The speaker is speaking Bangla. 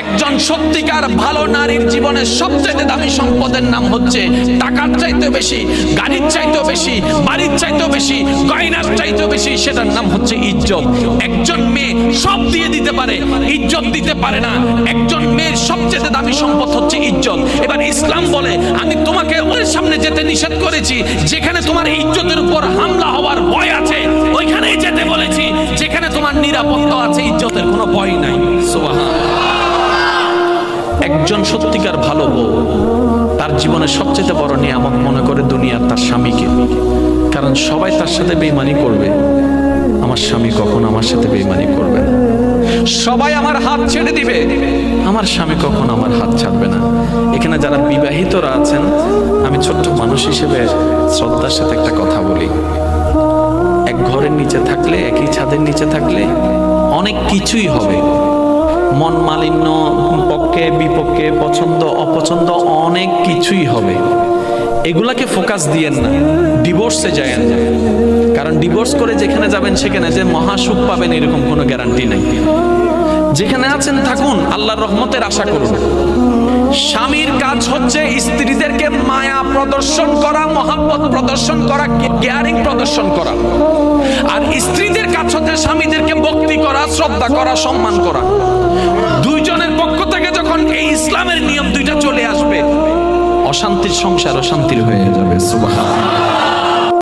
একজন সত্যিকার ভালো নারীর জীবনের সবচেয়ে দামি সম্পদের নাম হচ্ছে টাকার চাইতে বেশি, গাড়ির চাইতে বেশি, বাড়ির চাইতে বেশি, গয়নার চাইতে বেশি, সেটার নাম হচ্ছে ইজ্জত। একজন মেয়ে সব দিয়ে দিতে পারে, ইজ্জত দিতে পারে না। একজন মেয়ের সবচেয়ে দামি সম্পদ হচ্ছে ইজ্জত। এবার ইসলাম বলে আমি তোমাকে ওর সামনে যেতে নিষেধ করেছি যেখানে তোমার ইজ্জতের উপর হামলা হওয়ার ভয় আছে, ওইখানেই যেতে বলেছি যেখানে তোমার নিরাপত্তা আছে, ইজ্জতের কোনো ভয় নাই। সুবহানাল্লাহ। একজন সত্যিকার ভালো বউ তার জীবনের সবচেয়ে বড় নিয়ামত মনে করে দুনিয়ার তার স্বামীকে। কারণ সবাই তার সাথে বেঈমানি করবে, আমার স্বামী কখনো আমার সাথে বেঈমানি করবে না। সবাই আমার হাত ছেড়ে দিবে, আমার স্বামী কখনো আমার হাত ছাড়বে না। এখানে যারা বিবাহিতরা আছেন, আমি ছোট্ট মানুষ হিসেবে শ্রদ্ধার সাথে একটা কথা বলি। এক ঘরের নিচে থাকলে, একই ছাদের নিচে থাকলে অনেক কিছুই হবে, মন মালিন্য, পক্ষে বিপক্ষে, পছন্দ অপছন্দ অনেক কিছুই হবে। এগুলাকে ফোকাস দিয়েন না, ডিভোর্সে যায়েন না। কারণ ডিভোর্স করে যেখানে যাবেন সেখানে যে মহাসুখ পাবেন এরকম কোনো গ্যারান্টি নাই। যেখানে আছেন থাকুন, আল্লাহর রহমতের আশা করুন। স্বামীর কাজ হচ্ছে স্ত্রীদেরকে মায়া প্রদর্শন করা, মহব্বত প্রদর্শন করা, কেয়ারিং প্রদর্শন করা। আর স্ত্রীদের কাজ হচ্ছে স্বামীদেরকে ভক্তি করা, শ্রদ্ধা করা, সম্মান করা। দুইজনের পক্ষ থেকে যখন এই ইসলামের নিয়ম দুইটা চলে আসবে, অশান্তির সংসার অশান্তির হয়ে যাবে। সুবহানাল্লাহ।